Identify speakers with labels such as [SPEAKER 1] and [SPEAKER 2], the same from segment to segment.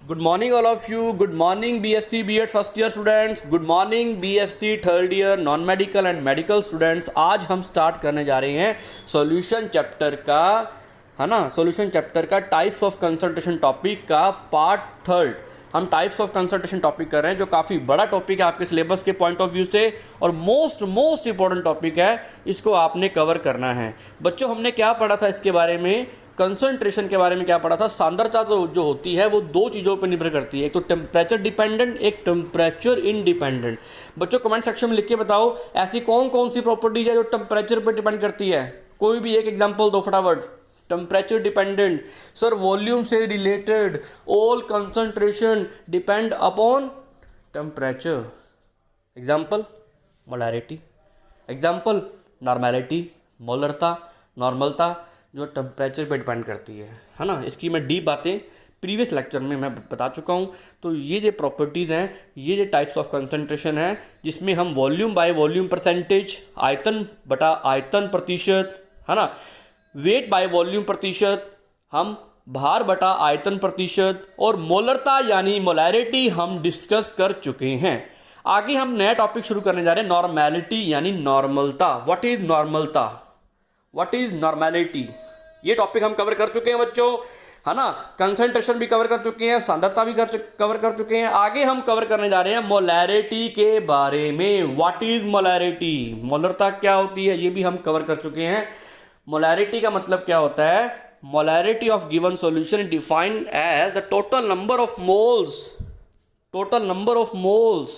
[SPEAKER 1] Good morning all of you. Good morning BSc B.Ed first year students. Good morning BSc third year non medical and medical students. आज हम start करने जा रहे हैं solution chapter का, है ना, सॉल्यूशन चैप्टर का टाइप्स ऑफ कंसंट्रेशन टॉपिक का पार्ट थर्ड। हम टाइप्स ऑफ कंसंट्रेशन टॉपिक कर रहे हैं जो काफ़ी बड़ा टॉपिक है आपके सिलेबस के पॉइंट ऑफ व्यू से और मोस्ट इंपॉर्टेंट टॉपिक है। इसको आपने कवर करना है। बच्चों हमने क्या पढ़ा था इसके बारे में, कंसंट्रेशन के बारे में क्या पढ़ा था। सांद्रता जो होती है वो दो चीज़ों पर निर्भर करती है, एक तो टेम्परेचर डिपेंडेंट, एक टेम्परेचर इंडिपेंडेंट। बच्चों कमेंट सेक्शन में लिख के बताओ ऐसी कौन कौन सी प्रॉपर्टीज है जो टेम्परेचर पर डिपेंड करती है। कोई भी एक एग्जाम्पल दो फटाफट। टेम्परेचर डिपेंडेंट, सर वॉल्यूम से related, all concentration depend upon temperature. Example molarity, example normality, मोलरता, नॉर्मलता जो टेम्परेचर पे डिपेंड करती है ना। इसकी मैं डीप बातें प्रीवियस लेक्चर में मैं बता चुका हूँ। तो ये जो प्रॉपर्टीज़ हैं, ये जो टाइप्स ऑफ कंसंट्रेशन है, जिसमें हम वॉल्यूम बाय वॉल्यूम परसेंटेज, आयतन बटा आयतन प्रतिशत, है ना, वेट बाय वॉल्यूम प्रतिशत, हम भार बटा आयतन प्रतिशत और मोलरता यानी मोलैरिटी हम डिस्कस कर चुके हैं। आगे हम नया टॉपिक शुरू करने जा रहे हैं, नॉर्मेलिटी यानी नॉर्मलता। व्हाट इज नॉर्मलता, व्हाट इज नॉर्मेलिटी, ये टॉपिक हम कवर कर चुके हैं बच्चों, है ना। कंसंट्रेशन भी कवर कर चुके हैं, सांद्रता भी कवर कर चुके हैं। आगे हम कवर करने जा रहे हैं मोलैरिटी के बारे में। व्हाट इज मोलैरिटी, मोलरता क्या होती है, ये भी हम कवर कर चुके हैं। मोलैरिटी का मतलब क्या होता है, molarity of given solution defined as the total number of moles, total number of moles,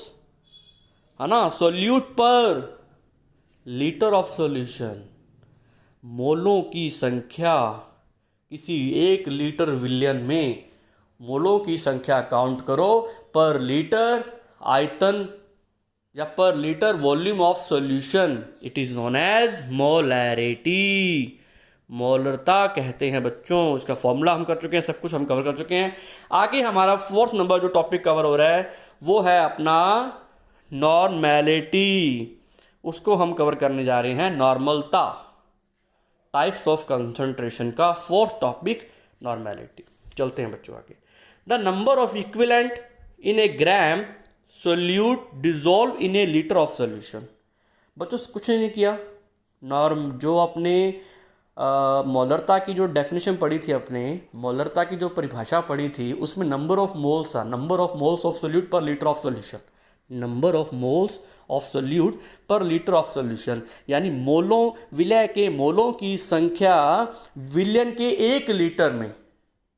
[SPEAKER 1] है ना, solute per litre of solution. मोलों की संख्या किसी एक लीटर विलियन में, मोलों की संख्या काउंट करो पर लीटर आयतन या पर litre volume of solution, it is known as molarity. मोलरता कहते हैं बच्चों। इसका फॉर्मूला हम कर चुके हैं, सब कुछ हम कवर कर चुके हैं। आगे हमारा फोर्थ नंबर जो टॉपिक कवर हो रहा है वो है अपना नॉर्मेलिटी। उसको हम कवर करने जा रहे हैं, नॉर्मलता, टाइप्स ऑफ कंसंट्रेशन का फोर्थ टॉपिक नॉर्मेलिटी। चलते हैं बच्चों आगे। The number of equivalent in A gram solute dissolve in A litre of solution. बच्चों कुछ नहीं किया, नॉर्म जो अपने मोलरता की जो डेफिनेशन पढ़ी थी, अपने मोलरता की जो परिभाषा पढ़ी थी, उसमें नंबर ऑफ मोल्स था, number of moles of solute per litre of solution, number of moles of solute per litre of solution, यानी मोलों, विलय के मोलों की संख्या विलियन के एक लीटर में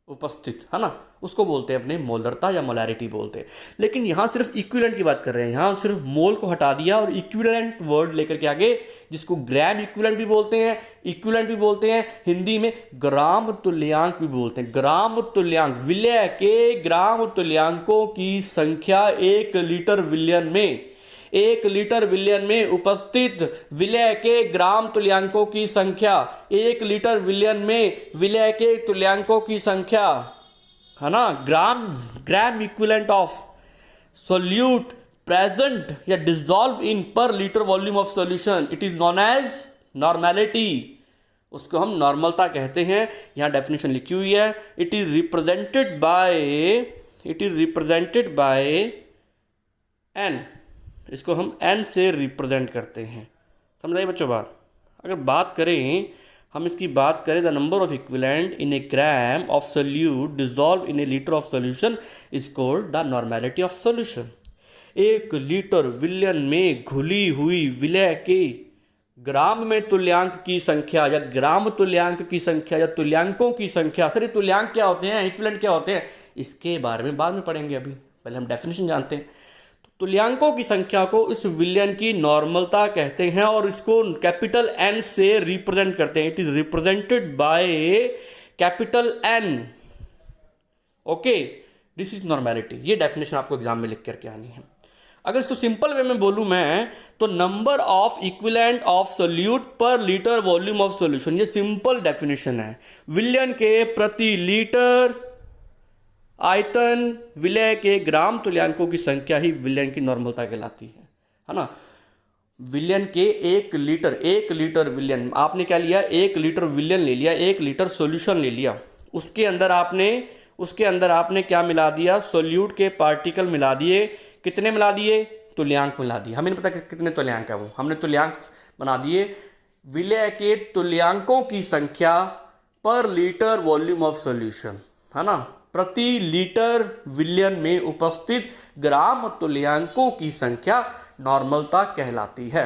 [SPEAKER 1] उपस्थित, है ना, उसको बोलते हैं अपने मोलरता या मोलैरिटी बोलते हैं। लेकिन यहाँ सिर्फ इक्विवेलेंट की बात कर रहे हैं, यहाँ सिर्फ मोल को हटा दिया और इक्विवेलेंट वर्ड लेकर के आगे, जिसको ग्राम इक्विवेलेंट भी बोलते हैं, इक्विवेलेंट भी बोलते हैं, हिंदी में ग्राम तुल्यांक भी बोलते हैं। ग्राम तुल्यांक, विलय के ग्राम तुल्यांकों की संख्या एक लीटर विलियन में, एक लीटर विलियन में उपस्थित विलय के ग्राम तुल्यांकों की संख्या, एक लीटर विलियन में विलय के तुल्यांकों की संख्या, है ना। Gram equivalent of solute present या dissolve in per litre volume of solution, it is known as normality. उसको हम नॉर्मलता कहते हैं। यहाँ डेफिनेशन लिखी हुई है, it is represented by N. इसको हम एन से रिप्रेजेंट करते हैं। समझाइए बच्चों बात। अगर बात करें, हम इसकी बात करें, the number of equivalent in A gram of solute dissolve in A litre of solution is called the normality of solution. एक लीटर विलियन में घुली हुई विलय के ग्राम में तुल्यांक की संख्या या ग्राम तुल्यांक की संख्या या तुल्यांकों की संख्या। सर ये तुल्यांक क्या होते हैं, इक्विवेलेंट क्या होते हैं, इसके बारे में बाद में पढ़ेंगे, अभी पहले हम डेफिनेशन जानते हैं। तुल्यांकों की संख्या को इस विलियन की नॉर्मलता कहते हैं और इसको कैपिटल एन से रिप्रेजेंट करते हैं। It is represented by capital N. Okay, this is normality. ये डेफिनेशन आपको एग्जाम में लिख करके आनी है। अगर इसको सिंपल वे में बोलूं मैं, तो number of equivalent of solute per litre volume of solution, ये सिंपल डेफिनेशन है। विलियन के प्रति लीटर आयतन विलय के ग्राम तुल्यांकों की संख्या ही विलियन की नॉर्मलता कहलाती है ना। विलियन के एक लीटर विलियन, आपने क्या लिया, एक लीटर विलियन ले लिया, एक लीटर सॉल्यूशन ले लिया, उसके अंदर आपने उसके अंदर आपने क्या मिला दिया, सोल्यूट के पार्टिकल मिला दिए। कितने मिला दिए, तुल्यांक मिला दिए। हमें नहीं पता कितने तुल्यांक है, वो हमने तुल्यांक बना दिए। विलय के तुल्यांकों की संख्या पर लीटर वॉल्यूम ऑफ सॉल्यूशन, है ना, प्रति लीटर विलयन में उपस्थित ग्राम तुल्यांकों की संख्या नॉर्मलता कहलाती है।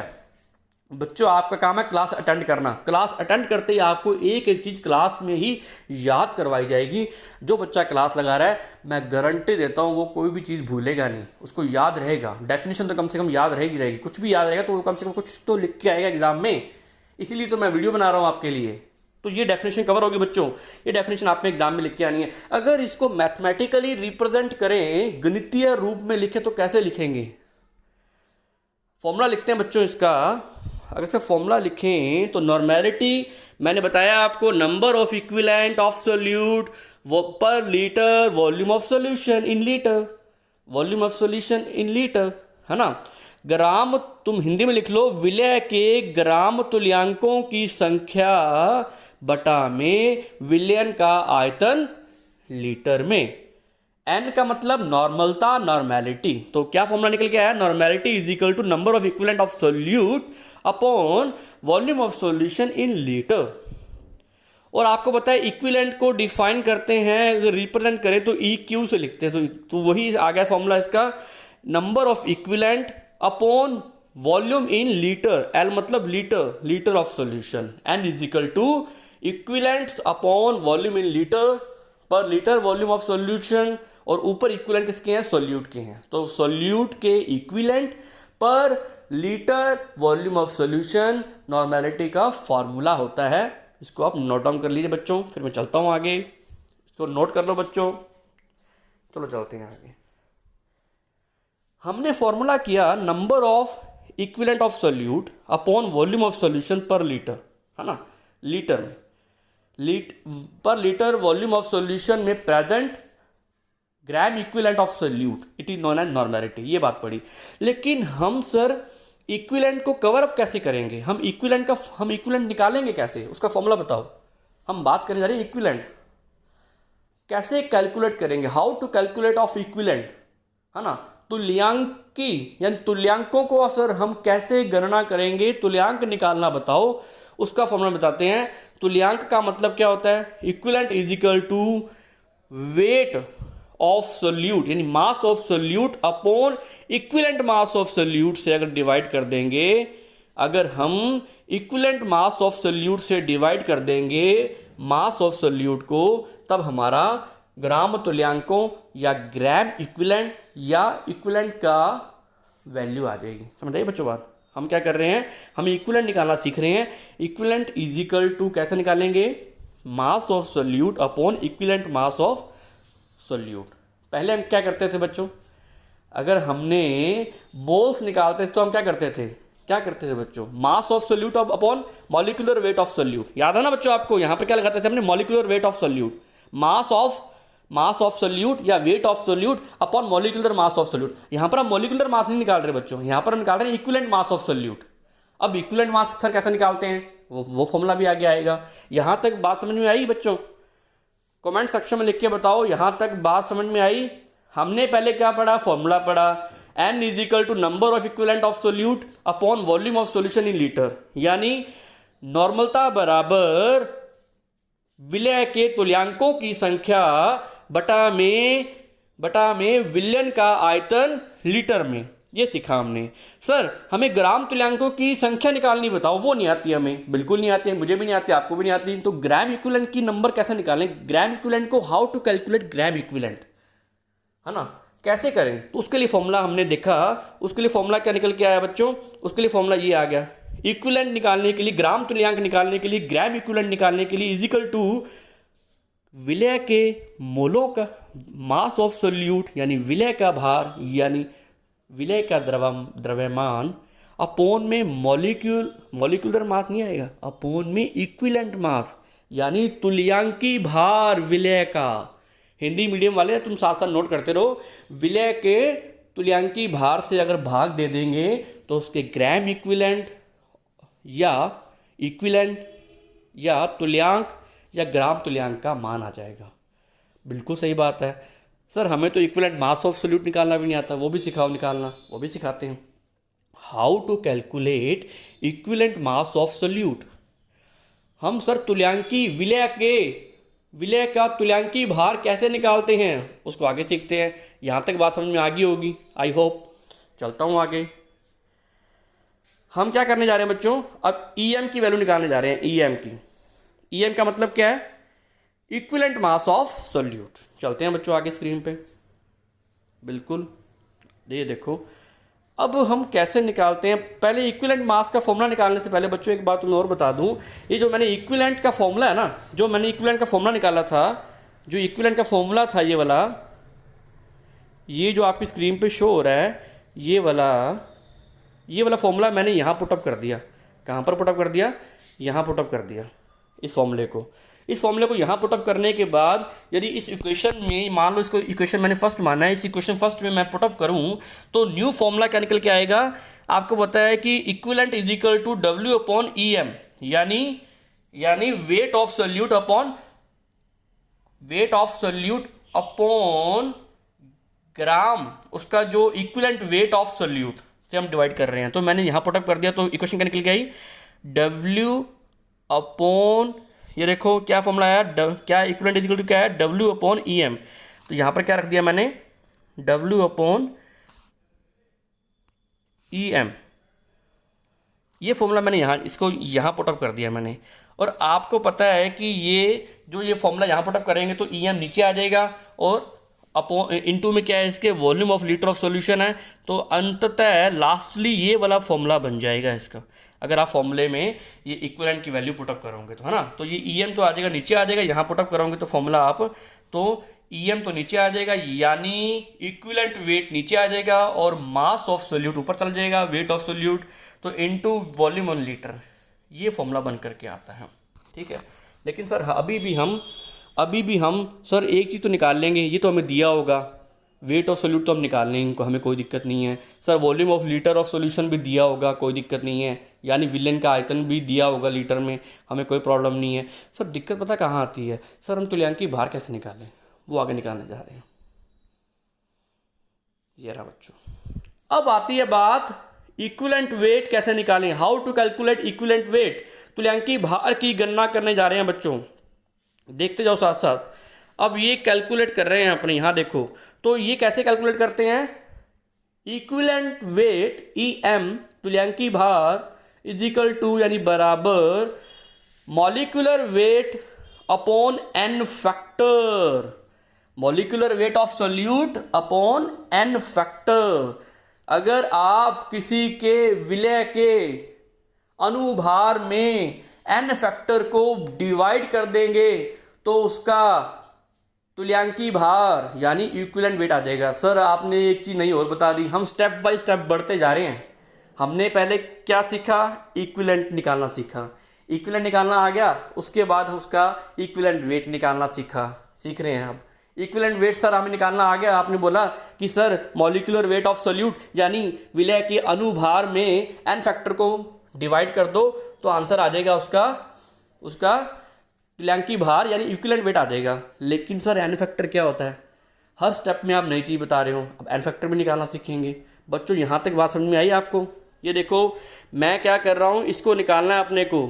[SPEAKER 1] बच्चों आपका काम है क्लास अटेंड करना। क्लास अटेंड करते ही आपको एक एक चीज़ क्लास में ही याद करवाई जाएगी। जो बच्चा क्लास लगा रहा है, मैं गारंटी देता हूँ वो कोई भी चीज़ भूलेगा नहीं, उसको याद रहेगा। डेफिनेशन तो कम से कम याद रहेगी, कुछ भी याद रहेगा तो वो कम से कम कुछ तो लिख के आएगा एग्जाम में। इसीलिए तो मैं वीडियो बना रहा हूँ आपके लिए। तो ये डेफिनेशन कवर होगी बच्चों, ये डेफिनेशन आपने एग्जाम में लिख के आनी है। अगर इसको मैथमेटिकली रिप्रेजेंट करें, गणितीय रूप में लिखें तो कैसे लिखेंगे? फॉर्मूला लिखते हैं बच्चों इसका। अगर इसका फॉर्मूला लिखें तो नॉर्मेलिटी, मैंने बताया आपको, number of equivalent of solute per litre volume of solution in litre, volume of solution in litre, है ना। ग्राम, तुम हिंदी में लिख लो, विलय के ग्राम तुल्यांकों की संख्या बटा में विलयन का आयतन लीटर में। एन का मतलब नॉर्मलता, नॉर्मेलिटी। तो क्या फॉर्मूला निकल के आया, normality is equal to number of equivalent of solute upon volume of solution in litre. और आपको पता है इक्विवेलेंट को डिफाइन करते हैं, अगर रिप्रेजेंट करें तो ई क्यू से लिखते हैं। तो वही आ गया फॉर्मूला इसका, number of equivalent upon volume in litre, L मतलब litre, litre of solution, N is equal to equivalents upon volume in litre per litre volume of solution. और ऊपर इक्विवेलेंट किसके हैं, सोल्यूट के हैं। तो सोल्यूट के इक्विवेलेंट पर litre volume of solution normality का फॉर्मूला होता है। इसको आप नोट डाउन कर लीजिए बच्चों, फिर मैं चलता हूँ आगे। इसको नोट कर लो बच्चों, चलो चलते हैं आगे। हमने फॉर्मूला किया number of equivalent of solute upon volume of solution per litre, है ना, लीटर में, per litre volume of solution में present gram equivalent of solute, it is known as normality. ये बात पड़ी। लेकिन हम सर इक्विवेलेंट को कवर अप कैसे करेंगे? हम इक्विवेलेंट निकालेंगे कैसे? उसका फॉर्मूला बताओ। हम बात करने जा रहे हैं इक्विवेलेंट कैसे कैलकुलेट करेंगे, how to calculate of equivalent, है ना। तुल्यांकी यानी तुल्यांकों को सर हम कैसे गणना करेंगे, तुल्यांक निकालना बताओ। उसका फॉर्मूला बताते हैं। तुल्यांक का मतलब क्या होता है, equivalent is equal to weight of solute यानी mass of solute upon equivalent mass of solute से अगर डिवाइड कर देंगे, अगर हम इक्विवेलेंट मास ऑफ सोल्यूट से डिवाइड कर देंगे मास ऑफ सोल्यूट को, तब हमारा ग्राम तुल्यांकों या ग्राम इक्विवेलेंट या इक्विवेलेंट का वैल्यू आ जाएगी। समझ आइए बच्चों बात। हम क्या कर रहे हैं, हम इक्विवेलेंट निकालना सीख रहे हैं। इक्विवेलेंट इज इक्वल टू कैसे निकालेंगे, मास of solute upon equivalent mass of solute. पहले हम क्या करते थे बच्चों, अगर हमने मोल्स निकालते थे तो हम क्या करते थे बच्चों, मास of solute upon molecular weight of solute. याद है ना बच्चों आपको, यहाँ पे क्या लगाते थे हमने, molecular weight of solute, mass of solute या weight of solute upon molecular mass of solute. यहाँ पर हम मॉलिक्यूलर मास नहीं निकाल रहे बच्चों, यहाँ पर हम निकाल रहे हैं इक्विवेलेंट मास ऑफ सोल्यूट। अब इक्विवेलेंट मास सर कैसे निकालते हैं, वो फॉर्मूला भी आगे आएगा। यहाँ तक बात समझ में आई बच्चों? कमेंट सेक्शन में लिख के बताओ, यहाँ तक बात समझ में आई? हमने पहले क्या पढ़ा, फॉर्मूला पढ़ा, N is equal to number of equivalent of solute upon volume of solution in litre, यानी नॉर्मलता बराबर विलय के तुल्यांकों की संख्या बटा में विलयन का आयतन लीटर में। ये सीखा हमने। सर हमें ग्राम तुल्यांकों की संख्या निकालनी बताओ, वो नहीं आती हमें, बिल्कुल नहीं आती है, मुझे भी नहीं आती, आपको भी नहीं आती। तो ग्राम इक्विवेलेंट की नंबर कैसे निकालें, ग्राम इक्विवेलेंट को how to calculate gram equivalent, है ना, कैसे करें? तो उसके लिए फॉर्मूला हमने देखा। उसके लिए फॉर्मूला क्या निकल के आया बच्चों? उसके लिए फॉर्मूला ये आ गया, इक्विवेलेंट निकालने के लिए, ग्राम तुल्यांक निकालने के लिए, ग्राम इक्विवेलेंट निकालने के लिए इज इक्वल टू विलय के मोलों का मास ऑफ सोल्यूट यानी विलय का भार यानी विलय का द्रव्यमान अपोन में मॉलिक्यूलर मास नहीं आएगा, अपोन में इक्विवेलेंट मास यानी तुल्यांकी भार विलय का। हिंदी मीडियम वाले तुम साथ साथ नोट करते रहो। विलय के तुल्यांकी भार से अगर भाग दे देंगे तो उसके ग्राम इक्विवेलेंट या तुल्यांक या ग्राम तुल्यांक का मान आ जाएगा। बिल्कुल सही बात है। सर हमें तो इक्विवेलेंट मास ऑफ सोल्यूट निकालना भी नहीं आता, वो भी सिखाओ निकालना, वो भी सिखाते हैं। How to calculate equivalent mass of solute. हम सर तुल्यांकी विलय का तुल्यांकी भार कैसे निकालते हैं उसको आगे सीखते हैं। यहाँ तक बात समझ में आ गई होगी, आई होप। चलता हूँ आगे। हम क्या करने जा रहे हैं बच्चों, अब ईएम की वैल्यू निकालने जा रहे हैं। ईएम की, ईएम का मतलब क्या है, इक्विवेलेंट मास ऑफ सोल्यूट। चलते हैं बच्चों आगे स्क्रीन पे। बिल्कुल, ये देखो अब हम कैसे निकालते हैं। पहले इक्विवेलेंट मास का फॉर्मूला निकालने से पहले बच्चों एक बात तुम्हें और बता दूं, ये जो मैंने इक्विवेलेंट का फॉर्मूला है ना, जो मैंने इक्विवेलेंट का फॉर्मूला निकाला था, जो इक्विवेलेंट का फॉर्मूला था ये वाला, ये जो आपकी स्क्रीन पे शो हो रहा है, ये वाला फॉर्मूला मैंने यहाँ पुटअप कर दिया। कहाँ पर पुटअप कर दिया, यहाँ पुटअप कर दिया इस फॉर्मूले को यहाँ पुटअप करने के बाद यदि इस इक्वेशन में, मान लो इसको इक्वेशन मैंने फर्स्ट माना है, इस इक्वेशन फर्स्ट में मैं पुटअप करूँ तो न्यू फॉर्मूला क्या निकल के आएगा, आपको पता है कि equivalent is equal to W upon EM, यानी weight of solute upon gram, उसका जो इक्विवेलेंट वेट ऑफ सोल्यूट से हम डिवाइड कर रहे हैं। तो मैंने यहाँ पुटअप कर दिया, तो इक्वेशन क्या निकल के आई, W अपॉन, ये देखो क्या फॉर्मूला आया, क्या इक्विवेलेंट इक्वल टू क्या है, W अपॉन EM। तो यहाँ पर क्या रख दिया मैंने, W अपॉन EM। ये फॉर्मूला मैंने यहाँ पुटअप कर दिया मैंने। और आपको पता है कि ये फॉर्मूला यहाँ पुटअप करेंगे तो EM नीचे आ जाएगा, और अपॉन इनटू में क्या है, इसके volume of litre of solution है। तो अंततः लास्टली ये वाला फॉर्मूला बन जाएगा इसका, अगर आप फॉर्मूले में ये इक्विवेलेंट की वैल्यू पुटअप करोगे तो, है ना। तो ये EM तो आ जाएगा, नीचे आ जाएगा, यहाँ पुटअप करोगे तो फॉर्मूला आप, तो EM तो नीचे आ जाएगा, यानी इक्विवेलेंट वेट नीचे आ जाएगा, और मास ऑफ सोल्यूट ऊपर चल जाएगा, वेट ऑफ सोल्यूट, तो इनटू वॉल्यूम ऑन लीटर, ये फॉर्मूला बन करके आता है। ठीक है, लेकिन सर अभी भी हम सर एक चीज़ तो निकाल लेंगे, ये तो हमें दिया होगा, वेट ऑफ सोल्यूट तो हम निकाल लेंगे, इनको हमें कोई दिक्कत नहीं है। Sir volume of litre of solution भी दिया होगा, कोई दिक्कत नहीं है, यानी विलेन का आयतन भी दिया होगा लीटर में, हमें कोई प्रॉब्लम नहीं है। सर दिक्कत पता कहाँ आती है, सर हम तुल्यांकी भार कैसे निकालें, वो आगे निकालने जा रहे हैं। ये रहा बच्चों, अब आती है बात इक्विवेलेंट वेट कैसे निकालें, how to calculate equivalent weight. तुल्यांकी भार की गणना करने जा रहे हैं बच्चों, देखते जाओ साथ साथ। अब ये कैलकुलेट कर रहे हैं अपने, यहाँ देखो, तो ये कैसे कैलकुलेट करते हैं, इक्विवेलेंट वेट EM तुल्यांकी भार इज इक्वल टू, यानी बराबर molecular weight upon N factor, molecular weight of solute upon N factor. अगर आप किसी के विलय के अनुभार में N फैक्टर को डिवाइड कर देंगे तो उसका तुल्यांकी भार यानी इक्विवेलेंट वेट आ जाएगा। सर आपने एक चीज़ नहीं और बता दी, हम स्टेप बाय स्टेप बढ़ते जा रहे हैं। हमने पहले क्या सीखा, इक्विवेलेंट निकालना सीखा, इक्विवेलेंट निकालना आ गया, उसके बाद उसका इक्विवेलेंट वेट निकालना सीख रहे हैं। अब इक्विवेलेंट वेट सर हमें निकालना आ गया, आपने बोला कि sir molecular weight of solute यानी विलय के अनुभार में N फैक्टर को डिवाइड कर दो तो आंसर आ जाएगा उसका तुल्यांकी भार यानी इक्विवेलेंट वेट आ जाएगा। लेकिन सर N फैक्टर क्या होता है, हर स्टेप में आप नई चीज़ बता रहे हो। अब N फैक्टर भी निकालना सीखेंगे बच्चों। यहाँ तक बात समझ में आई आपको? ये देखो मैं क्या कर रहा हूँ, इसको निकालना है अपने को,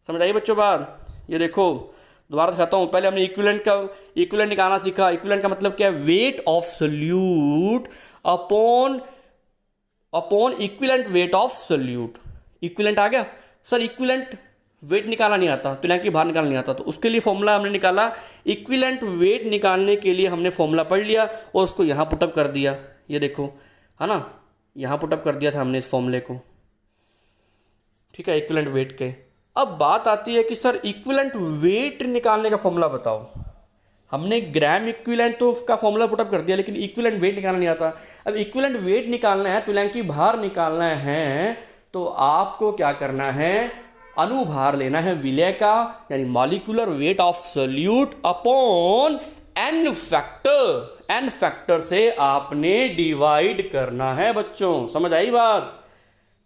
[SPEAKER 1] समझ आई बच्चों बात। ये देखो दोबारा दिखाता हूँ, पहले हमने इक्विवेलेंट निकालना सीखा। इक्विवेलेंट का मतलब क्या है, weight of solute upon equivalent weight of solute. Equivalent आ गया सर, इक्विवेलेंट वेट निकालना नहीं आता, तुल्यांकी भार निकालना नहीं आता, तो उसके लिए फॉर्मूला हमने निकाला। इक्विवेलेंट वेट निकालने के लिए हमने फॉर्मूला पढ़ लिया और उसको यहाँ पुटअप कर दिया। ये देखो है ना, यहाँ पुटअप कर दिया था हमने इस फॉर्मूले को, ठीक है, इक्विवेलेंट वेट के। अब बात आती है कि सर इक्विवेलेंट वेट निकालने का फॉर्मूला बताओ। हमने ग्राम इक्विवेलेंट तो उसका फॉर्मूला पुटअप कर दिया, लेकिन इक्विवेलेंट वेट निकालना नहीं आता। अब इक्विवेलेंट वेट निकालना है, तुल्यांकी भार निकालना है, तो आपको क्या करना है, अनुभार लेना है विलय का यानी molecular weight of solute upon N factor. N factor से आपने डिवाइड करना है बच्चों, समझ आई बात।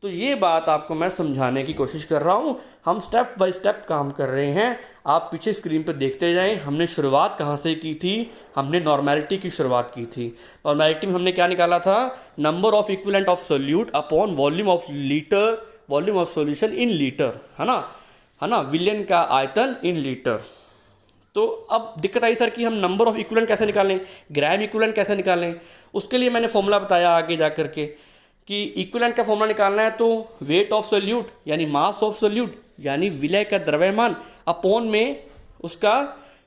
[SPEAKER 1] तो ये बात आपको मैं समझाने की कोशिश कर रहा हूँ। हम स्टेप बाय स्टेप काम कर रहे हैं, आप पीछे स्क्रीन पर देखते जाएं। हमने शुरुआत कहाँ से की थी? हमने नॉर्मेलिटी की शुरुआत की थी। नॉर्मेलिटी में हमने क्या निकाला था? Number of equivalent of solute upon volume of litre, volume of solution in litre, है ना, विलियन का आयतन इन लीटर। तो अब दिक्कत आई सर कि हम नंबर ऑफ इक्विवेलेंट कैसे निकालें, ग्राम इक्विवेलेंट कैसे निकालें? उसके लिए मैंने फॉर्मूला बताया आगे जा करके कि इक्विवेलेंट का फॉर्मूला निकालना है तो वेट ऑफ सोल्यूट यानी मास ऑफ सोल्यूट यानी विलय का द्रव्यमान अपॉन में उसका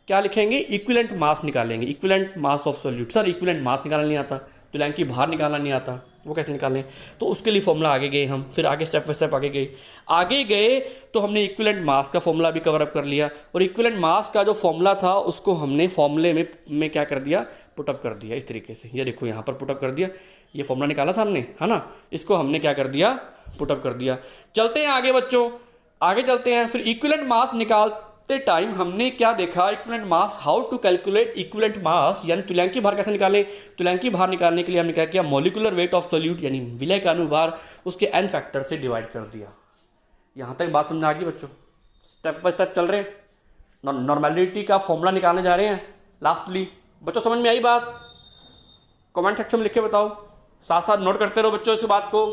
[SPEAKER 1] क्या लिखेंगे? इक्विवेलेंट मास निकालेंगे, equivalent mass of solute. Sir equivalent mass निकालना नहीं आता, तुल्यांकी भार निकालना नहीं आता, वो कैसे निकालें? तो उसके लिए फॉर्मूला आगे गए हम, फिर आगे स्टेप बाय स्टेप आगे गए तो हमने इक्विवेलेंट मास का फॉर्मूला भी कवर अप कर लिया, और इक्विवेलेंट मास का जो फॉर्मूला था उसको हमने फॉर्मूले में क्या कर दिया? पुटअप कर दिया इस तरीके से। ये देखो यहाँ पर पुटअप कर दिया, ये फॉर्मूला निकाला था हमने, है ना, इसको हमने क्या कर दिया? पुटअप कर दिया। चलते हैं आगे बच्चों, आगे चलते हैं। फिर इक्विवेलेंट मास निकालते टाइम हमने क्या देखा? Equivalent mass, how to calculate equivalent mass, यानी तुल्यांकी भार कैसे निकालें? तुल्यांकी भार निकालने के लिए हमने क्या किया? मॉलिक्यूलर वेट ऑफ सोल्यूट यानी विलय का अनुभार उसके n फैक्टर से डिवाइड कर दिया। यहाँ तक बात समझ आ गई बच्चों? स्टेप बाय स्टेप चल रहे हैं, नॉर्मेलिटी का फॉर्मूला निकालने जा रहे हैं लास्टली। बच्चों समझ में आई बात? कमेंट सेक्शन में लिख के बताओ, साथ साथ नोट करते रहो बच्चों इस बात को।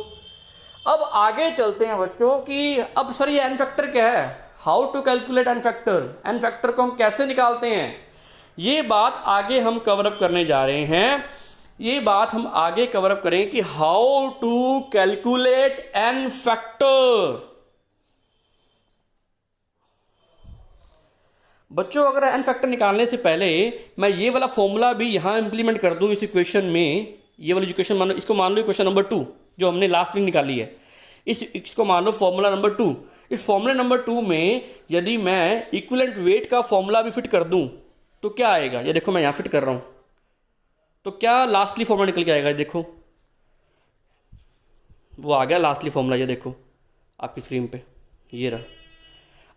[SPEAKER 1] अब आगे चलते हैं बच्चों कि अब सर ये n फैक्टर क्या है? How to calculate n factor, n factor को हम कैसे निकालते हैं? ये बात आगे हम कवर अप करने जा रहे हैं। ये बात हम आगे कवर अप करें कि how to calculate n factor. बच्चों अगर n फैक्टर निकालने से पहले मैं ये वाला फॉर्मूला भी यहाँ इंप्लीमेंट कर दूँ इस इक्वेशन में, ये वाली इक्वेशन मान लो, इसको मान लो इक्वेशन नंबर 2 जो हमने लास्ट में निकाली है, इसको मान लो फॉर्मूला नंबर 2। इस फॉर्मूला नंबर 2 में यदि मैं इक्विवेलेंट वेट का फॉर्मूला भी फिट कर दूं तो क्या आएगा? ये देखो मैं यहाँ फिट कर रहा हूँ, तो क्या लास्टली फॉर्मूला निकल के आएगा? ये देखो वो आ गया लास्टली फॉर्मूला, ये देखो आपकी स्क्रीन पे ये रहा।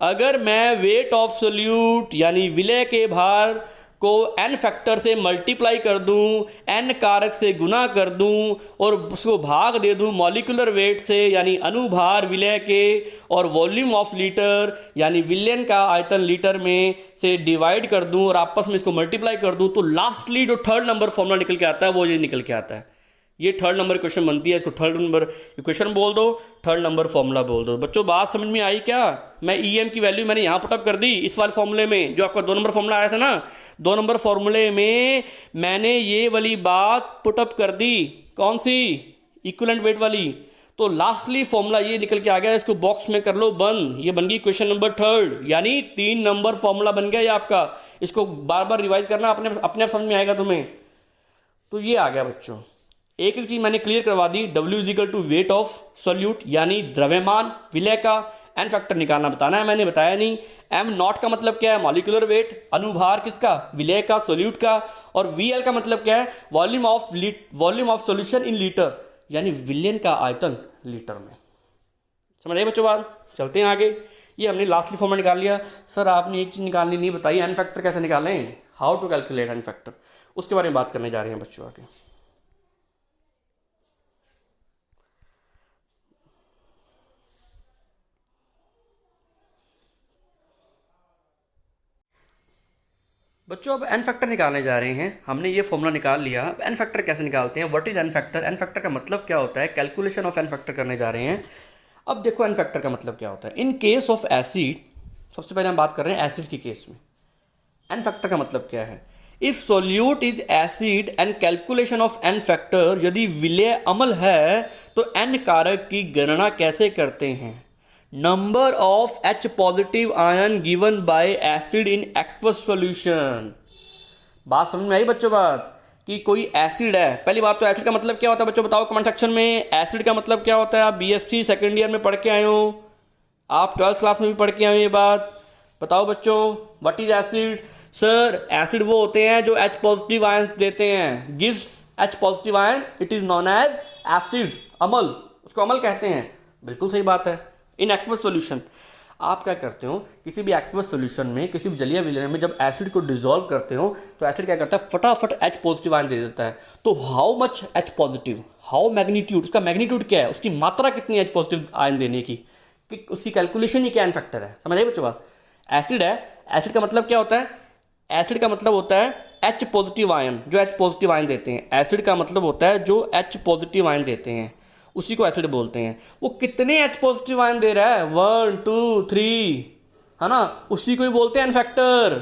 [SPEAKER 1] अगर मैं वेट ऑफ सोल्यूट यानी विलय के भार को n फैक्टर से मल्टीप्लाई कर दूं, n कारक से गुना कर दूं और उसको भाग दे दूं मॉलिक्यूलर वेट से यानी अनुभार विलय के, और वॉल्यूम ऑफ लीटर यानी विलयन का आयतन लीटर में से डिवाइड कर दूं और आपस में इसको मल्टीप्लाई कर दूं, तो लास्टली जो थर्ड नंबर फॉर्मूला निकल के आता है वो ये निकल के आता है। ये थर्ड नंबर इक्वेशन बनती है, इसको थर्ड नंबर इक्वेशन बोल दो, थर्ड नंबर फॉर्मूला बोल दो। बच्चों बात समझ में आई क्या? मैं EM की वैल्यू मैंने यहाँ पुटअप कर दी इस वाले फॉर्मूले में, जो आपका 2 नंबर फॉर्मूला आया था ना, 2 नंबर फॉर्मूले में मैंने ये वाली बात पुटअप कर दी। कौन सी? इक्विवेलेंट वेट वाली। तो लास्टली फॉर्मूला ये निकल के आ गया, इसको बॉक्स में कर लो बंद। ये बन गई क्वेश्चन नंबर 3, यानी 3 नंबर फॉर्मूला बन गया ये आपका। इसको बार बार रिवाइज करना, अपने आप समझ में आएगा तुम्हें। तो ये आ गया बच्चों, एक एक चीज मैंने क्लियर करवा दी। W is equal to weight of solute यानी द्रव्यमान विलय का, n फैक्टर निकालना बताना है, मैंने बताया नहीं। m नॉट का मतलब क्या है? मॉलिक्यूलर वेट, अनुभार किसका? विलय का, सोल्यूट का। और VL का मतलब क्या है? Volume of solution in litre यानी विलयन का आयतन लीटर में। समझ आए बच्चों बात? चलते हैं आगे। ये हमने लास्टली फॉर्मूला निकाल लिया। सर आपने एक चीज निकालनी नहीं बताई, n फैक्टर कैसे निकालें? How to calculate n factor, उसके बारे में बात करने जा रहे हैं बच्चों आगे। बच्चों अब n फैक्टर निकालने जा रहे हैं। हमने ये फॉर्मूला निकाल लिया। अब n फैक्टर कैसे निकालते हैं? What is n factor? n factor का मतलब क्या होता है? कैलकुलेशन ऑफ n फैक्टर करने जा रहे हैं। अब देखो n फैक्टर का मतलब क्या होता है। इन केस ऑफ एसिड, सबसे पहले हम बात कर रहे हैं एसिड की केस में। n फैक्टर का मतलब क्या है? If solute is acid and calculation of n factor, यदि विलय अम्ल है तो n कारक की गणना कैसे करते हैं? Number of H positive ion given by acid in aqueous solution. बात समझ में आई बच्चों? बात कि कोई एसिड है, पहली बात तो एसिड का मतलब क्या होता है बच्चों बताओ कमेंट सेक्शन में। एसिड का मतलब क्या होता है? आप BSc सेकेंड ईयर में पढ़ के आए हो, आप 12th क्लास में भी पढ़ के आए हो, ये बात बताओ बच्चों। What is acid? Sir acid वो होते हैं जो H पॉजिटिव आयन देते हैं, gives H positive ion, it is known as acid, अम्ल, उसको अम्ल कहते हैं। बिल्कुल सही बात है, इन एक्वस सॉल्यूशन। आप क्या करते हो, किसी भी एक्वस सॉल्यूशन में, किसी भी जलीय विलयन में जब एसिड को डिसॉल्व करते हो तो एसिड क्या करता है, फटाफट H पॉजिटिव आयन दे देता है। तो how much H positive, how magnitude, उसका मैग्नीट्यूड क्या है, उसकी मात्रा कितनी है H पॉजिटिव आयन देने की, कि उसकी कैलकुलेशन ही क्या एन फैक्टर है। समझ आइए बच्चों बात। एसिड है, एसिड का मतलब क्या होता है, एसिड का मतलब होता है H पॉजिटिव आयन, जो H पॉजिटिव आयन देते हैं। एसिड का मतलब होता है जो H पॉजिटिव आयन देते हैं, उसी को एसिड बोलते हैं। वो कितने H पॉजिटिव आयन दे रहा है, 1 2 3, है ना, उसी को ही बोलते हैं एन फैक्टर।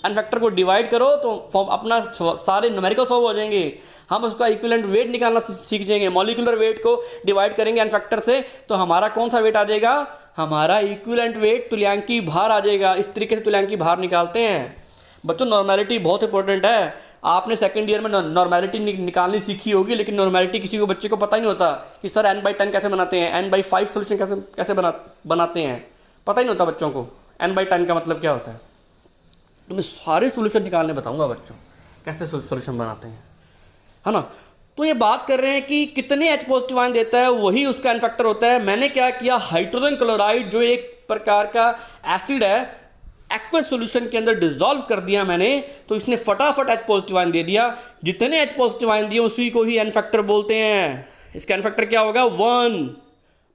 [SPEAKER 1] एन फैक्टर को डिवाइड करो तो फॉर्म अपना सारे न्यूमेरिकल सॉल्व हो जाएंगे। हम उसका इक्विवेलेंट वेट निकालना सीख जाएंगे। मॉलिक्यूलर वेट को डिवाइड करेंगे एन फैक्टर से तो हमारा कौन सा वेट आ जाएगा, हमारा इक्विवेलेंट वेट, तुल्यांकी भार आ जाएगा। इस तरीके से तुल्यांकी भार निकालते हैं बच्चों। नॉर्मेलिटी बहुत इंपॉर्टेंट है। आपने सेकंड ईयर में नॉर्मेलिटी निकालनी सीखी होगी, लेकिन नॉर्मेलिटी किसी को बच्चे को पता ही नहीं होता कि सर n/10 कैसे बनाते हैं, n/5 सोल्यूशन कैसे बनाते हैं, पता ही नहीं होता बच्चों को n/10 का मतलब क्या होता है। तो मैं सारे सोल्यूशन निकालने बताऊंगा बच्चों कैसे सोल्यूशन बनाते हैं, है ना। तो ये बात कर रहे हैं कि कितने H पॉजिटिव आयन देता है, वही उसका एन फैक्टर होता है। मैंने क्या किया, हाइड्रोजन क्लोराइड जो एक प्रकार का एसिड है, एक्वस सॉल्यूशन के अंदर डिसॉल्व कर दिया मैंने, तो इसने फटाफट H पॉजिटिव आयन दे दिया। जितने H पॉजिटिव आयन दिए उसी को ही एन फैक्टर बोलते हैं। इसका एन फैक्टर क्या होगा, 1।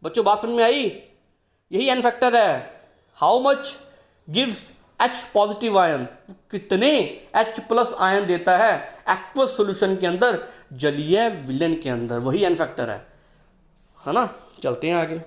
[SPEAKER 1] बच्चों बात समझ में आई, यही एन फैक्टर है। How much gives H positive ion, कितने H प्लस आयन देता है एक्वस सॉल्यूशन के अंदर, जलीय विलयन के अंदर, वही एन फैक्टर है ना। चलते हैं आगे,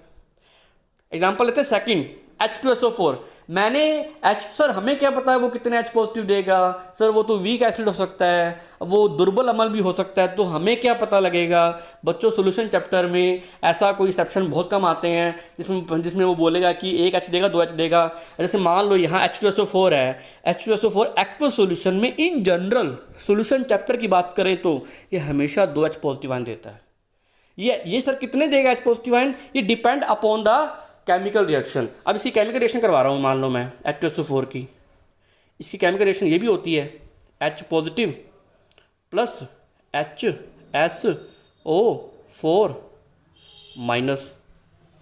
[SPEAKER 1] एग्जांपल लेते हैं सेकंड, H2SO4। मैंने सर हमें क्या पता है वो कितने H पॉजिटिव देगा, सर वो तो वीक एसिड हो सकता है, वो दुर्बल अम्ल भी हो सकता है, तो हमें क्या पता लगेगा। बच्चों सॉल्यूशन चैप्टर में ऐसा कोई एक्सेप्शन बहुत कम आते हैं जिसमें वो बोलेगा कि 1 H देगा 2 H देगा। जैसे मान लो यहाँ H2SO4 है, H2SO4 एक्वस सॉल्यूशन में इन जनरल सॉल्यूशन चैप्टर की बात करें तो ये हमेशा 2 H पॉजिटिव आयन देता है। ये सर कितने देगा H पॉजिटिव आयन, ये depend upon the chemical reaction. अब इसकी केमिकल रिएक्शन करवा रहा हूँ, मान लो मैं H2SO4 की, इसकी केमिकल रिएक्शन ये भी होती है H positive plus HSO4 minus.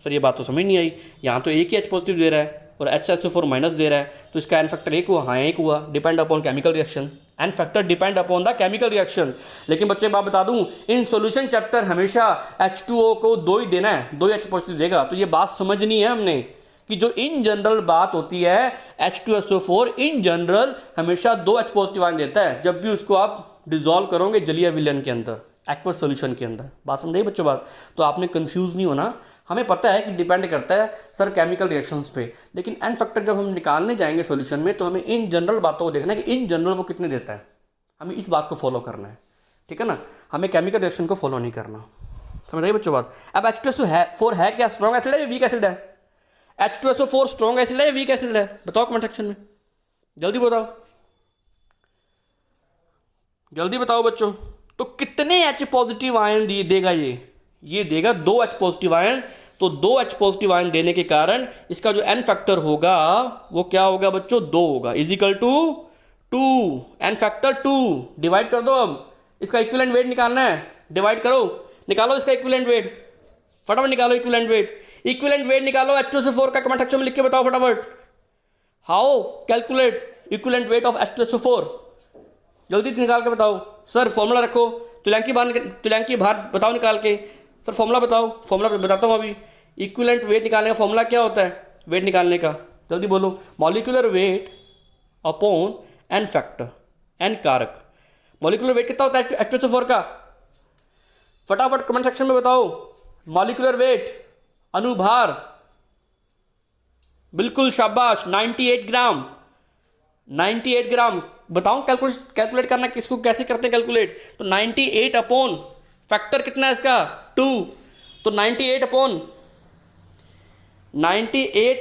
[SPEAKER 1] Sir ये बात तो समझ नहीं आई, यहाँ तो एक ही H पॉजिटिव दे रहा है और HSO4 माइनस दे रहा है, तो इसका एन फैक्टर एक हुआ, हाँ एक हुआ, depend upon chemical reaction. N factor depend upon the chemical reaction. लेकिन बच्चे बात बता दूं, इन सॉल्यूशन चैप्टर हमेशा H2O को 2 ही देना है, 2 H पॉजिटिव देगा। तो ये बात समझनी है हमने कि जो इन जनरल बात होती है, H2SO4 इन जनरल हमेशा 2 H पॉजिटिव आयन देता है जब भी उसको आप डिसॉल्व करोगे जलीय विलयन के अंदर, एक्वस सॉल्यूशन के अंदर। बात समझाइए बच्चों बात। तो आपने कंफ्यूज नहीं होना, हमें पता है कि डिपेंड करता है सर केमिकल रिएक्शंस पे, लेकिन एन फैक्टर जब हम निकालने जाएंगे सॉल्यूशन में तो हमें इन जनरल बातों को देखना है कि इन जनरल वो कितने देता है, हमें इस बात को फॉलो करना है, ठीक है ना। हमें केमिकल रिएक्शन को फॉलो नहीं करना। समझ आइए बच्चों बात। अब H2SO4 है क्या, स्ट्रॉन्ग एसिड है या वीक एसिड है, H2SO4 स्ट्रॉन्ग एसिड है या वीक एसिड है, बताओ कमेंट सेक्शन में, जल्दी बताओ, जल्दी बताओ बच्चों। तो कितने H पॉजिटिव आयन देगा ये देगा 2 H पॉजिटिव आयन। तो 2 H पॉजिटिव आयन देने के कारण इसका जो एन फैक्टर होगा वो क्या होगा बच्चों, 2 होगा, is equal to 2, N factor 2। Divide कर दो, अब इसका इक्विवेलेंट वेट निकालना है, डिवाइड करो, निकालो इसका इक्विवेलेंट वेट, फटाफट निकालो इक्विवेलेंट वेट। इक्विवेलेंट वेट निकालो H2SO4 का, कमेंट सेक्शन में लिख के बताओ फटाफट, how calculate equivalent weight of H2SO4, जल्दी निकाल के बताओ। सर फॉर्मूला रखो, तुल्यांकी भार बताओ निकाल के, सर फॉर्मूला बताओ, फॉर्मूला बताता हूँ अभी। इक्विवेलेंट वेट निकालने का फॉर्मूला क्या होता है, वेट निकालने का, जल्दी बोलो, molecular weight upon N factor, N कारक। मॉलिक्यूलर वेट कितना होता है H2SO4 का, फटाफट कमेंट सेक्शन में बताओ। मॉलिक्यूलर वेट, अनुभार, बिल्कुल शाबाश, 98 ग्राम, 98 ग्राम। बताओ कैलकुलेट करना किसको कैसे करते हैं कैलकुलेट। तो 98 अपॉन फैक्टर कितना है इसका, 2। तो 98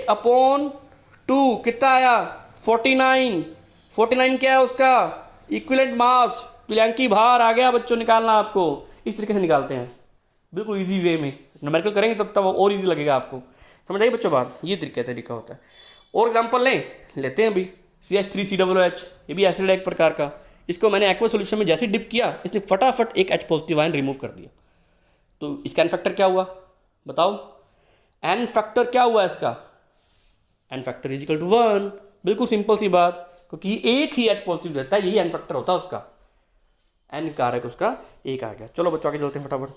[SPEAKER 1] अपॉन 2 कितना आया, 49। 49 क्या है उसका इक्विवेलेंट मास, तुल्यांकी भार आ गया बच्चों निकालना आपको। इस तरीके से निकालते हैं, बिल्कुल इजी वे में। न्यूमेरिकल करेंगे तब और इजी लगेगा आपको। समझ आइए बच्चों बात, ये तरीका होता है। और एग्जाम्पल लेते हैं अभी, CH3COOH, ये भी एसिड है एक प्रकार का। इसको मैंने एक्वा सॉल्यूशन में जैसे डिप किया, इसने फटाफट एक H पॉजिटिव आयन रिमूव कर दिया। तो इसका एन फैक्टर क्या हुआ बताओ, एन फैक्टर क्या हुआ इसका, N factor is equal to 1। बिल्कुल सिंपल सी बात, क्योंकि एक ही एच पॉजिटिव देता है, यही एन फैक्टर होता है उसका, एन कारक उसका एक आ गया। चलो बच्चों आगे चलते हैं फटाफट।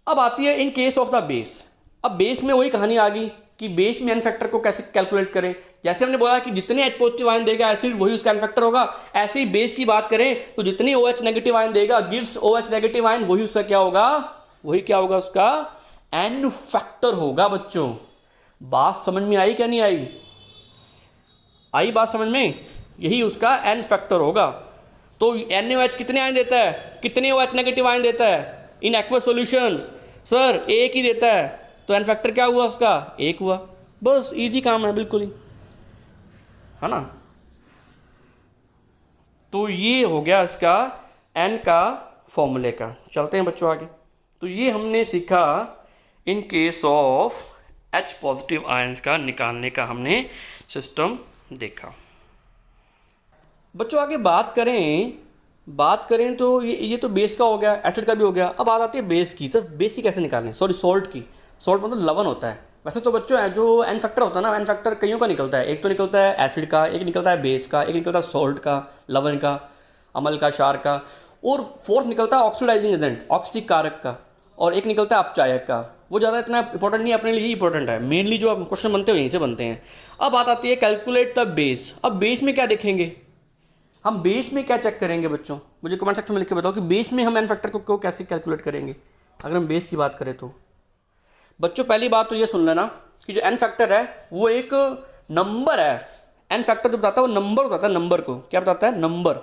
[SPEAKER 1] अब आती है in case of the base. अब बेस में वही कहानी आ गई कि बेस में एन फैक्टर को कैसे कैलकुलेट करें। जैसे हमने बोला कि जितने एच पॉजिटिव आयन देगा एसिड वही उसका एन फैक्टर होगा, ऐसे ही बेस की बात करें तो जितनी ओ एच नेगेटिव आयन देगा gives O H negative ion, वही उसका क्या होगा, वही क्या होगा, उसका एन फैक्टर होगा। बच्चों बात समझ में आई क्या नहीं आई? आई बात समझ में? यही उसका एन फैक्टर होगा। तो NaOH कितने आयन देता है, कितने OH नेगेटिव आयन देता है इन एक्वस सॉल्यूशन? सर एक ही देता है, तो एन फैक्टर क्या हुआ उसका, एक हुआ। बस इजी काम है बिल्कुल ही, है ना। तो ये हो गया इसका एन का फॉर्मूले का। चलते हैं बच्चों आगे। तो ये हमने सीखा in case of H positive ions का निकालने का हमने सिस्टम देखा। बच्चों आगे बात करें तो ये तो बेस का हो गया, एसिड का भी हो गया। अब बात आती है बेस की। तो बेस की कैसे निकालें, सॉरी सॉल्ट की। सॉल्ट मतलब लवण होता है। वैसे तो बच्चों है जो एन फैक्टर होता है ना, एन फैक्टर कईयों का निकलता है। एक तो निकलता है एसिड का, एक निकलता है बेस का, एक निकलता है सॉल्ट का, लवण का, अम्ल का, क्षार का, और फोर्थ निकलता है ऑक्सीडाइजिंग एजेंट, ऑक्सीक कारक का, और एक निकलता है अपचायक का। वो ज़्यादा इतना इंपॉर्टेंट नहीं है, अपने लिए ही इंपॉर्टेंट है। मेनली जो क्वेश्चन बनते हैं वहीं से बनते हैं। अब बात आती है कैलकुलेट द बेस। अब बेस में क्या देखेंगे हम, बेस में क्या चेक करेंगे बच्चों? मुझे कमेंट सेक्शन में लिख के बताओ कि बेस में हम एन फैक्टर को कैसे कैलकुलेट करेंगे अगर हम बेस की बात करें तो। बच्चों पहली बात तो ये सुन लेना कि जो एन फैक्टर है वो एक नंबर है। एन फैक्टर जो बताता है वो नंबर बताता है, नंबर को क्या बताता है, नंबर।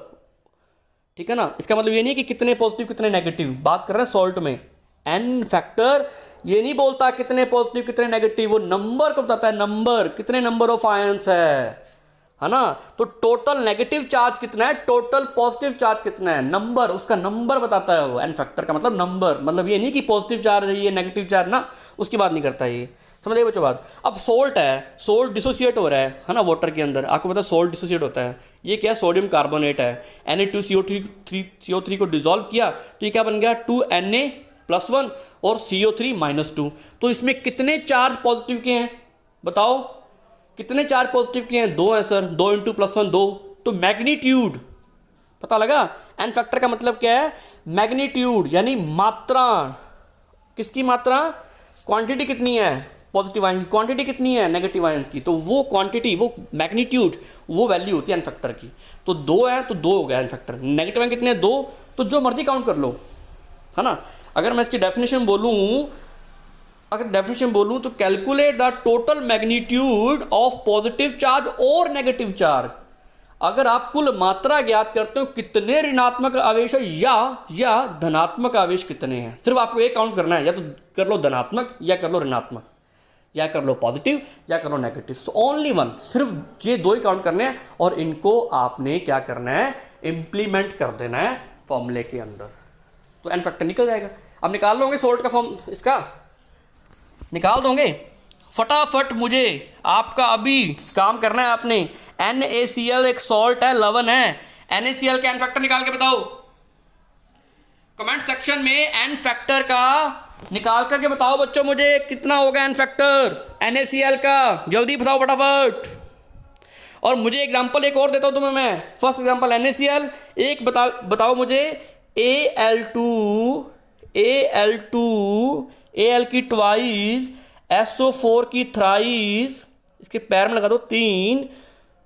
[SPEAKER 1] ठीक है ना। इसका मतलब ये नहीं कि कितने पॉजिटिव कितने नेगेटिव, बात कर रहे हैं सॉल्ट में। एन फैक्टर ये नहीं बोलता कितने पॉजिटिव कितने नेगेटिव, वो नंबर को बताता है, नंबर, कितने नंबर ऑफ आयंस है ना। तो टोटल नेगेटिव चार्ज कितना है, टोटल पॉजिटिव चार्ज कितना है, नंबर, उसका नंबर बताता है वो। एन फैक्टर का मतलब नंबर, मतलब ये नहीं कि पॉजिटिव चार्ज है ये नेगेटिव चार्ज ना, उसकी बात नहीं करता ये। समझ बच्चों बात। अब सोल्ट है, सोल्ट डिसोसिएट हो रहा है ना वाटर के अंदर। आपको पता है सोल्ट डिसोसिएट होता है। ये क्या है, सोडियम कार्बोनेट है। Na2CO3 को डिजोल्व किया तो ये क्या बन गया, 2Na+1 और CO3-2। तो इसमें कितने चार्ज पॉजिटिव के हैं बताओ, कितने चार्ज पॉजिटिव के हैं? 2 है सर, 2 × +1 2। तो मैग्नीट्यूड पता लगा। एन फैक्टर का मतलब क्या है, मैग्नीट्यूड, यानी मात्रा। किसकी मात्रा, क्वांटिटी कितनी है पॉजिटिव आयन की, क्वांटिटी कितनी है नेगेटिव आयंस की, तो वो क्वांटिटी, वो मैग्नीट्यूड, वो वैल्यू होती है एन फैक्टर की। तो 2 है तो 2 हो गया एन फैक्टर। नेगेटिव आयन कितने हैं, 2। तो जो मर्जी काउंट कर लो, है ना। अगर मैं इसकी डेफिनेशन बोलूं तो calculate the total magnitude of positive charge और नेगेटिव चार्ज। अगर आप कुल मात्रा ज्ञात करते हो कितने ऋणात्मक आवेश है या धनात्मक आवेश कितने हैं, सिर्फ आपको एक काउंट करना है, या तो कर लो धनात्मक या कर लो ऋणात्मक, या कर लो पॉजिटिव या कर लो नेगेटिव। सो ओनली वन, सिर्फ ये 2 ही काउंट करने हैं और इनको आपने क्या करना है, इंप्लीमेंट कर देना है फॉर्मूले के अंदर, तो एन फैक्टर निकल जाएगा। अब निकाल लोगे सोल्ट का फॉर्म, इसका निकाल दोगे फटाफट। मुझे आपका अभी काम करना है आपने। NaCl एक सॉल्ट है, लवण है। NaCl का एन फैक्टर निकाल के बताओ कमेंट सेक्शन में। एन फैक्टर का निकाल करके बताओ बच्चों मुझे कितना होगा एन फैक्टर NaCl का, जल्दी बताओ फटाफट। और मुझे एग्जांपल एक और देता हूं तुम्हें मैं। फर्स्ट एग्जांपल NaCl, एक बताओ मुझे Al की ट्वाइस, SO4 की थ्राइस, इसके पैर में लगा दो 3।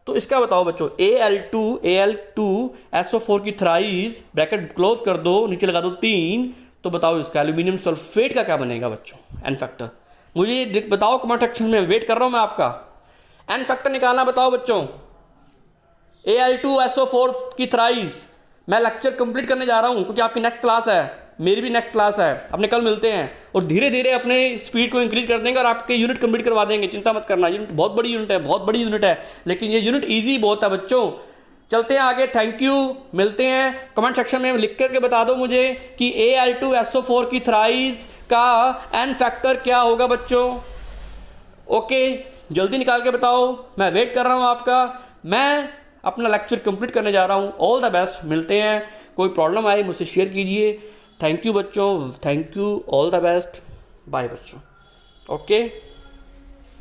[SPEAKER 1] तो इसका बताओ बच्चों, Al2 SO4 की थ्राइस, ब्रैकेट क्लोज कर दो, नीचे लगा दो 3। तो बताओ इसका एल्यूमिनियम सल्फेट का क्या बनेगा बच्चों एन फैक्टर। मुझे बताओ कमेंट सेक्शन में, वेट कर रहा हूं मैं आपका। एन फैक्टर निकालना बताओ बच्चों। Al2 SO4 की थ्राइस। मैं लेक्चर कंप्लीट करने जा रहा हूं क्योंकि आपकी नेक्स्ट क्लास है, मेरी भी नेक्स्ट क्लास है। अपने कल मिलते हैं और धीरे धीरे अपने स्पीड को इंक्रीज कर देंगे और आपके यूनिट कंप्लीट करवा देंगे, चिंता मत करना। यूनिट बहुत बड़ी यूनिट है, बहुत बड़ी यूनिट है, लेकिन ये यूनिट ईजी बहुत है बच्चों। चलते हैं आगे, थैंक यू, मिलते हैं। कमेंट सेक्शन में लिख करके बता दो मुझे कि Al2 SO4 की थ्राइस का एन फैक्टर क्या होगा बच्चों। ओके, जल्दी निकाल के बताओ, मैं वेट कर रहा हूँ आपका। मैं अपना लेक्चर कंप्लीट करने जा रहा हूँ। ऑल द बेस्ट, मिलते हैं। कोई प्रॉब्लम आए मुझसे शेयर कीजिए। थैंक यू बच्चों, thank you, all the best, bye बच्चों। ओके।